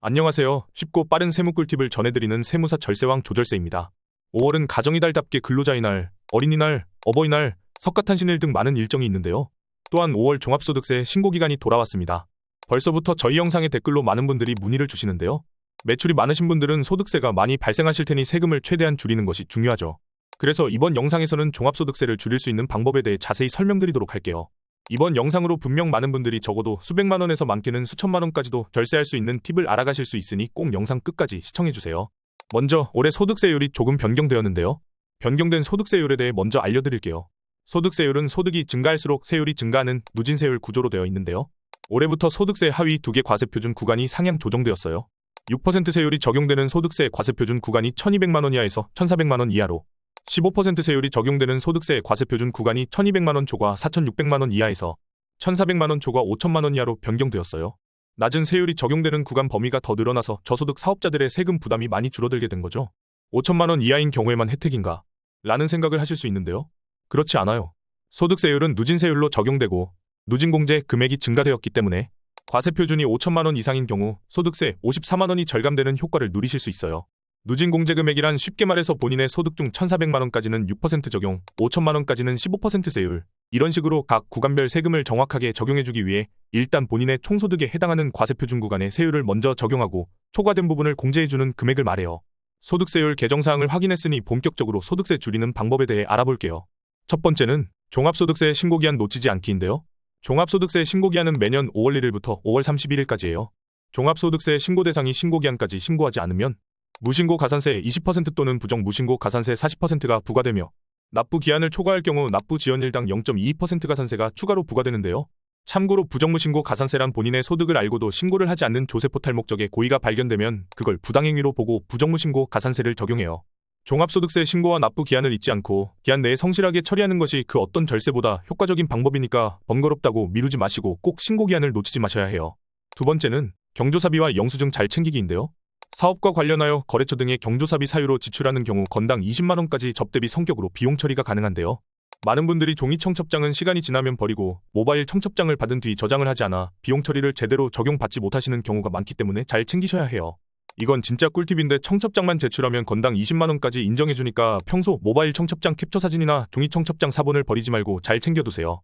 안녕하세요. 쉽고 빠른 세무 꿀팁을 전해드리는 세무사 절세왕 조절세입니다. 5월은 가정의 달답게 근로자의 날, 어린이날, 어버이날, 석가탄신일 등 많은 일정이 있는데요. 또한 5월 종합소득세 신고기간이 돌아왔습니다. 벌써부터 저희 영상에 댓글로 많은 분들이 문의를 주시는데요. 매출이 많으신 분들은 소득세가 많이 발생하실 테니 세금을 최대한 줄이는 것이 중요하죠. 그래서 이번 영상에서는 종합소득세를 줄일 수 있는 방법에 대해 자세히 설명드리도록 할게요. 이번 영상으로 분명 많은 분들이 적어도 수백만 원에서 많게는 수천만 원까지도 절세할 수 있는 팁을 알아가실 수 있으니 꼭 영상 끝까지 시청해주세요. 먼저 올해 소득세율이 조금 변경되었는데요. 변경된 소득세율에 대해 먼저 알려드릴게요. 소득세율은 소득이 증가할수록 세율이 증가하는 누진세율 구조로 되어 있는데요. 올해부터 소득세 하위 2개 과세표준 구간이 상향 조정되었어요. 6% 세율이 적용되는 소득세 과세표준 구간이 1200만 원 이하에서 1400만 원 이하로, 15% 세율이 적용되는 소득세 과세표준 구간이 1200만 원 초과 4600만 원 이하에서 1400만 원 초과 5000만 원 이하로 변경되었어요. 낮은 세율이 적용되는 구간 범위가 더 늘어나서 저소득 사업자들의 세금 부담이 많이 줄어들게 된 거죠. 5천만 원 이하인 경우에만 혜택인가? 라는 생각을 하실 수 있는데요. 그렇지 않아요. 소득세율은 누진세율로 적용되고 누진공제 금액이 증가되었기 때문에 과세표준이 5천만 원 이상인 경우 소득세 54만 원이 절감되는 효과를 누리실 수 있어요. 누진공제금액이란 쉽게 말해서 본인의 소득 중 1,400만 원까지는 6% 적용, 5천만 원까지는 15% 세율, 이런 식으로 각 구간별 세금을 정확하게 적용해주기 위해 일단 본인의 총소득에 해당하는 과세표준 구간의 세율을 먼저 적용하고 초과된 부분을 공제해주는 금액을 말해요. 소득세율 개정사항을 확인했으니 본격적으로 소득세 줄이는 방법에 대해 알아볼게요. 첫 번째는 종합소득세 신고기한 놓치지 않기인데요. 종합소득세 신고기한은 매년 5월 1일부터 5월 31일까지예요. 종합소득세 신고 대상이 신고기한까지 신고하지 않으면 무신고 가산세 20% 또는 부정무신고 가산세 40%가 부과되며 납부기한을 초과할 경우 납부지연일당 0.22% 가산세가 추가로 부과되는데요. 참고로 부정무신고 가산세란 본인의 소득을 알고도 신고를 하지 않는 조세포탈 목적의 고의가 발견되면 그걸 부당행위로 보고 부정무신고 가산세를 적용해요. 종합소득세 신고와 납부기한을 잊지 않고 기한 내에 성실하게 처리하는 것이 그 어떤 절세보다 효과적인 방법이니까 번거롭다고 미루지 마시고 꼭 신고기한을 놓치지 마셔야 해요. 두 번째는 경조사비와 영수증 잘 챙기기인데요. 사업과 관련하여 거래처 등의 경조사비 사유로 지출하는 경우 건당 20만 원까지 접대비 성격으로 비용 처리가 가능한데요. 많은 분들이 종이 청첩장은 시간이 지나면 버리고 모바일 청첩장을 받은 뒤 저장을 하지 않아 비용 처리를 제대로 적용받지 못하시는 경우가 많기 때문에 잘 챙기셔야 해요. 이건 진짜 꿀팁인데 청첩장만 제출하면 건당 20만 원까지 인정해주니까 평소 모바일 청첩장 캡처 사진이나 종이 청첩장 사본을 버리지 말고 잘 챙겨두세요.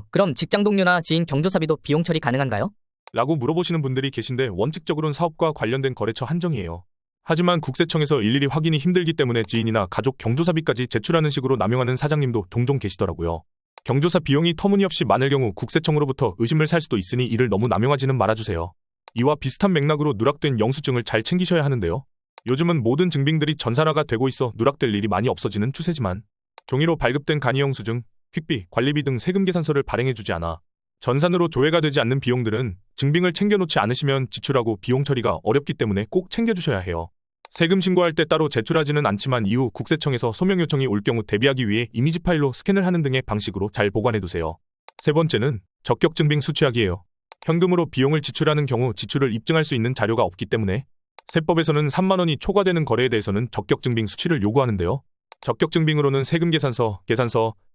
그럼 직장 동료나 지인 경조사비도 비용 처리 가능한가요? 라고 물어보시는 분들이 계신데 원칙적으로는 사업과 관련된 거래처 한정이에요. 하지만 국세청에서 일일이 확인이 힘들기 때문에 지인이나 가족 경조사비까지 제출하는 식으로 남용하는 사장님도 종종 계시더라고요. 경조사 비용이 터무니없이 많을 경우 국세청으로부터 의심을 살 수도 있으니 이를 너무 남용하지는 말아주세요. 이와 비슷한 맥락으로 누락된 영수증을 잘 챙기셔야 하는데요. 요즘은 모든 증빙들이 전산화가 되고 있어 누락될 일이 많이 없어지는 추세지만 종이로 발급된 간이영수증, 퀵비, 관리비 등 세금 계산서를 발행해주지 않아 전산으로 조회가 되지 않는 비용들은 증빙을 챙겨놓지 않으시면 지출하고 비용 처리가 어렵기 때문에 꼭 챙겨주셔야 해요. 세금 신고할 때 따로 제출하지는 않지만 이후 국세청에서 소명 요청이 올 경우 대비하기 위해 이미지 파일로 스캔을 하는 등의 방식으로 잘 보관해두세요. 세 번째는 적격 증빙 수취하기예요. 현금으로 비용을 지출하는 경우 지출을 입증할 수 있는 자료가 없기 때문에 세법에서는 3만 원이 초과되는 거래에 대해서는 적격 증빙 수취를 요구하는데요. 적격 증빙으로는 세금 계산서,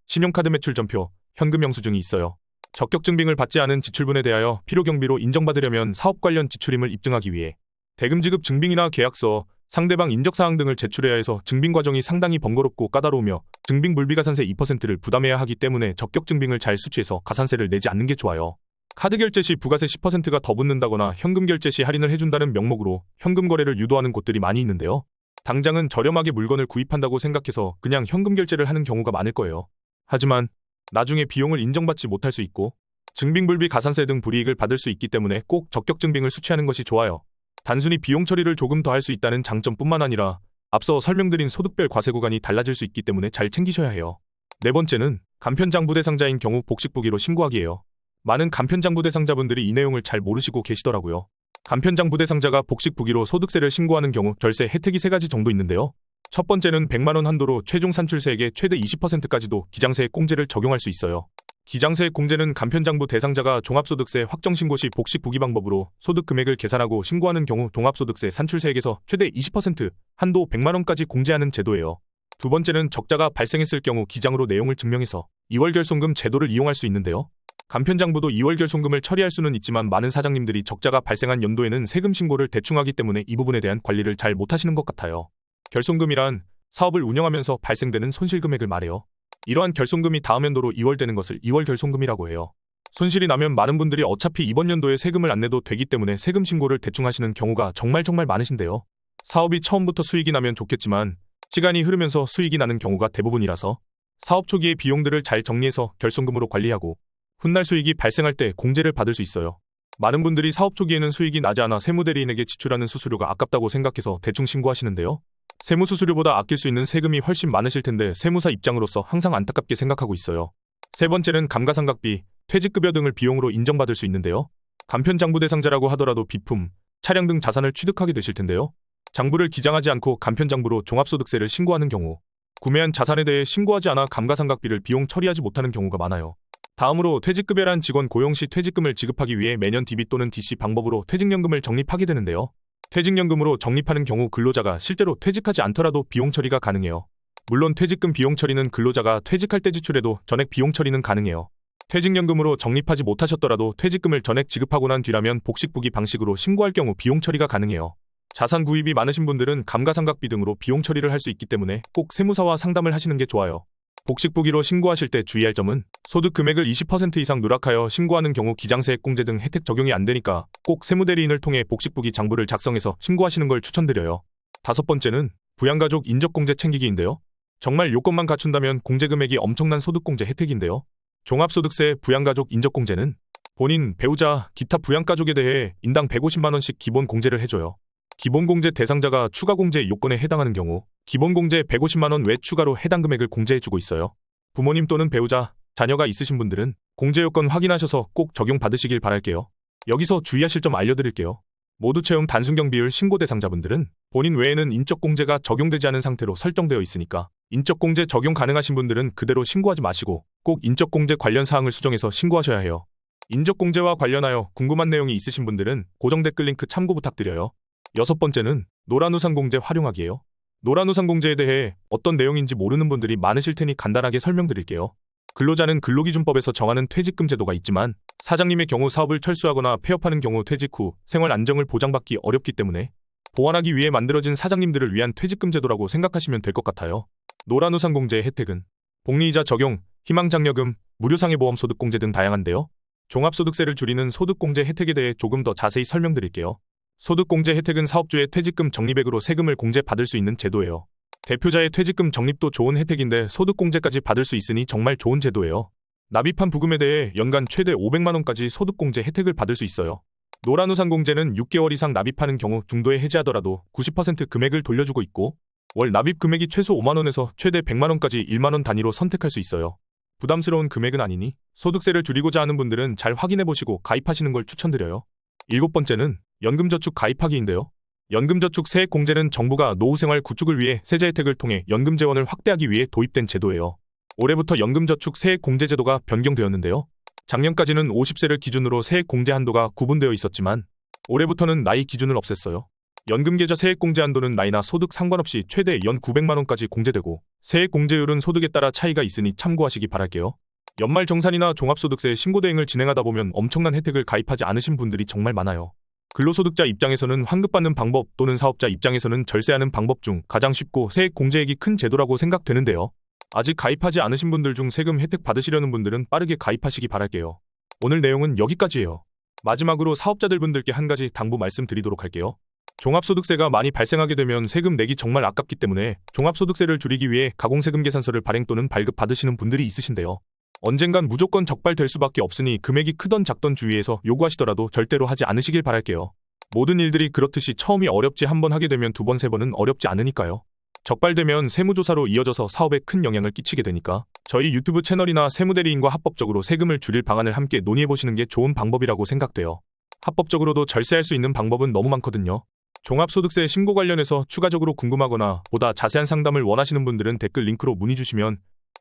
신용카드 매출 전표, 현금 영수증이 있어요. 적격 증빙을 받지 않은 지출분에 대하여 필요 경비로 인정받으려면 사업 관련 지출임을 입증하기 위해 대금 지급 증빙이나 계약서, 상대방 인적사항 등을 제출해야 해서 증빙 과정이 상당히 번거롭고 까다로우며 증빙 불비가산세 2%를 부담해야 하기 때문에 적격 증빙을 잘 수취해서 가산세를 내지 않는 게 좋아요. 카드 결제 시 부가세 10%가 더 붙는다거나 현금 결제 시 할인을 해준다는 명목으로 현금 거래를 유도하는 곳들이 많이 있는데요. 당장은 저렴하게 물건을 구입한다고 생각해서 그냥 현금 결제를 하는 경우가 많을 거예요. 하지만 나중에 비용을 인정받지 못할 수 있고 증빙불비 가산세 등 불이익을 받을 수 있기 때문에 꼭 적격 증빙을 수취하는 것이 좋아요. 단순히 비용 처리를 조금 더 할 수 있다는 장점뿐만 아니라 앞서 설명드린 소득별 과세 구간이 달라질 수 있기 때문에 잘 챙기셔야 해요. 네 번째는 간편장부 대상자인 경우 복식부기로 신고하기예요. 많은 간편장부 대상자분들이 이 내용을 잘 모르시고 계시더라고요. 간편장부 대상자가 복식부기로 소득세를 신고하는 경우 절세 혜택이 3가지 정도 있는데요. 첫 번째는 100만 원 한도로 최종 산출세액의 최대 20%까지도 기장세액 공제를 적용할 수 있어요. 기장세액 공제는 간편장부 대상자가 종합소득세 확정신고 시 복식부기 방법으로 소득 금액을 계산하고 신고하는 경우 종합소득세 산출세액에서 최대 20% 한도 100만 원까지 공제하는 제도예요. 두 번째는 적자가 발생했을 경우 기장으로 내용을 증명해서 2월 결손금 제도를 이용할 수 있는데요. 간편장부도 2월 결손금을 처리할 수는 있지만 많은 사장님들이 적자가 발생한 연도에는 세금 신고를 대충 하기 때문에 이 부분에 대한 관리를 잘 못하시는 것 같아요. 결손금이란 사업을 운영하면서 발생되는 손실 금액을 말해요. 이러한 결손금이 다음 연도로 2월 되는 것을 2월 결손금이라고 해요. 손실이 나면 많은 분들이 어차피 이번 연도에 세금을 안 내도 되기 때문에 세금 신고를 대충 하시는 경우가 정말 많으신데요. 사업이 처음부터 수익이 나면 좋겠지만 시간이 흐르면서 수익이 나는 경우가 대부분이라서 사업 초기의 비용들을 잘 정리해서 결손금으로 관리하고 훗날 수익이 발생할 때 공제를 받을 수 있어요. 많은 분들이 사업 초기에는 수익이 나지 않아 세무대리인에게 지출하는 수수료가 아깝다고 생각해서 대충 신고하시는데요. 세무수수료보다 아낄 수 있는 세금이 훨씬 많으실 텐데 세무사 입장으로서 항상 안타깝게 생각하고 있어요. 세 번째는 감가상각비, 퇴직급여 등을 비용으로 인정받을 수 있는데요. 간편장부 대상자라고 하더라도 비품, 차량 등 자산을 취득하게 되실 텐데요. 장부를 기장하지 않고 간편장부로 종합소득세를 신고하는 경우 구매한 자산에 대해 신고하지 않아 감가상각비를 비용 처리하지 못하는 경우가 많아요. 다음으로 퇴직급여란 직원 고용 시 퇴직금을 지급하기 위해 매년 DB 또는 DC 방법으로 퇴직연금을 적립하게 되는데요. 퇴직연금으로 적립하는 경우 근로자가 실제로 퇴직하지 않더라도 비용 처리가 가능해요. 물론 퇴직금 비용 처리는 근로자가 퇴직할 때 지출해도 전액 비용 처리는 가능해요. 퇴직연금으로 적립하지 못하셨더라도 퇴직금을 전액 지급하고 난 뒤라면 복식부기 방식으로 신고할 경우 비용 처리가 가능해요. 자산 구입이 많으신 분들은 감가상각비 등으로 비용 처리를 할 수 있기 때문에 꼭 세무사와 상담을 하시는 게 좋아요. 복식부기로 신고하실 때 주의할 점은 소득 금액을 20% 이상 누락하여 신고하는 경우 기장세액공제 등 혜택 적용이 안 되니까 꼭 세무대리인을 통해 복식부기 장부를 작성해서 신고하시는 걸 추천드려요. 다섯 번째는 부양가족 인적공제 챙기기인데요. 정말 요건만 갖춘다면 공제 금액이 엄청난 소득공제 혜택인데요. 종합소득세 부양가족 인적공제는 본인, 배우자, 기타 부양가족에 대해 인당 150만원씩 기본 공제를 해줘요. 기본공제 대상자가 추가공제 요건에 해당하는 경우 기본공제 150만원 외 추가로 해당 금액을 공제해주고 있어요. 부모님 또는 배우자, 자녀가 있으신 분들은 공제 요건 확인하셔서 꼭 적용받으시길 바랄게요. 여기서 주의하실 점 알려드릴게요. 모두 채용 단순경 비율 신고 대상자분들은 본인 외에는 인적공제가 적용되지 않은 상태로 설정되어 있으니까 인적공제 적용 가능하신 분들은 그대로 신고하지 마시고 꼭 인적공제 관련 사항을 수정해서 신고하셔야 해요. 인적공제와 관련하여 궁금한 내용이 있으신 분들은 고정 댓글 링크 참고 부탁드려요. 여섯 번째는 노란우산공제 활용하기예요. 노란우산공제에 대해 어떤 내용인지 모르는 분들이 많으실 테니 간단하게 설명드릴게요. 근로자는 근로기준법에서 정하는 퇴직금 제도가 있지만 사장님의 경우 사업을 철수하거나 폐업하는 경우 퇴직 후 생활 안정을 보장받기 어렵기 때문에 보완하기 위해 만들어진 사장님들을 위한 퇴직금 제도라고 생각하시면 될 것 같아요. 노란우산공제의 혜택은 복리이자 적용, 희망장려금, 무료상해보험 소득공제 등 다양한데요. 종합소득세를 줄이는 소득공제 혜택에 대해 조금 더 자세히 설명드릴게요. 소득공제 혜택은 사업주의 퇴직금 적립액으로 세금을 공제받을 수 있는 제도예요. 대표자의 퇴직금 적립도 좋은 혜택인데 소득공제까지 받을 수 있으니 정말 좋은 제도예요. 납입한 부금에 대해 연간 최대 500만원까지 소득공제 혜택을 받을 수 있어요. 노란우산공제는 6개월 이상 납입하는 경우 중도에 해지하더라도 90% 금액을 돌려주고 있고 월 납입 금액이 최소 5만원에서 최대 100만원까지 1만원 단위로 선택할 수 있어요. 부담스러운 금액은 아니니 소득세를 줄이고자 하는 분들은 잘 확인해보시고 가입하시는 걸 추천드려요. 일곱 번째는 연금저축 가입하기인데요. 연금저축 세액공제는 정부가 노후생활 구축을 위해 세제 혜택을 통해 연금재원을 확대하기 위해 도입된 제도예요. 올해부터 연금저축 세액공제 제도가 변경되었는데요. 작년까지는 50세를 기준으로 세액공제 한도가 구분되어 있었지만 올해부터는 나이 기준을 없앴어요. 연금계좌 세액공제 한도는 나이나 소득 상관없이 최대 연 900만원까지 공제되고 세액공제율은 소득에 따라 차이가 있으니 참고하시기 바랄게요. 연말정산이나 종합소득세 신고대행을 진행하다 보면 엄청난 혜택을 가입하지 않으신 분들이 정말 많아요. 근로소득자 입장에서는 환급받는 방법 또는 사업자 입장에서는 절세하는 방법 중 가장 쉽고 세액 공제액이 큰 제도라고 생각되는데요. 아직 가입하지 않으신 분들 중 세금 혜택 받으시려는 분들은 빠르게 가입하시기 바랄게요. 오늘 내용은 여기까지예요. 마지막으로 사업자들 분들께 한 가지 당부 말씀드리도록 할게요. 종합소득세가 많이 발생하게 되면 세금 내기 정말 아깝기 때문에 종합소득세를 줄이기 위해 가공세금 계산서를 발행 또는 발급 받으시는 분들이 있으신데요. 언젠간 무조건 적발될 수밖에 없으니 금액이 크던 작던 주위에서 요구하시더라도 절대로 하지 않으시길 바랄게요. 모든 일들이 그렇듯이 처음이 어렵지 한 번 하게 되면 두 번, 세 번은 어렵지 않으니까요. 적발되면 세무조사로 이어져서 사업에 큰 영향을 끼치게 되니까 저희 유튜브 채널이나 세무대리인과 합법적으로 세금을 줄일 방안을 함께 논의해보시는 게 좋은 방법이라고 생각돼요. 합법적으로도 절세할 수 있는 방법은 너무 많거든요. 종합소득세 신고 관련해서 추가적으로 궁금하거나 보다 자세한 상담을 원하시는 분들은 댓글 링크로 문의 주시면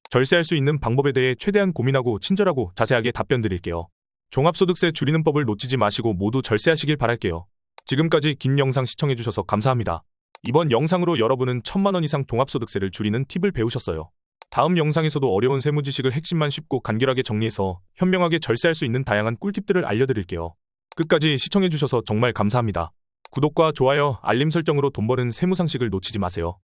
절세할 수 있는 방법에 대해 최대한 고민하고 친절하고 자세하게 답변 드릴게요. 종합소득세 줄이는 법을 놓치지 마시고 모두 절세하시길 바랄게요. 지금까지 긴 영상 시청해주셔서 감사합니다. 이번 영상으로 여러분은 1000만원 이상 종합소득세를 줄이는 팁을 배우셨어요. 다음 영상에서도 어려운 세무 지식을 핵심만 쉽고 간결하게 정리해서 현명하게 절세할 수 있는 다양한 꿀팁들을 알려드릴게요. 끝까지 시청해주셔서 정말 감사합니다. 구독과 좋아요, 알림 설정으로 돈 버는 세무 상식을 놓치지 마세요.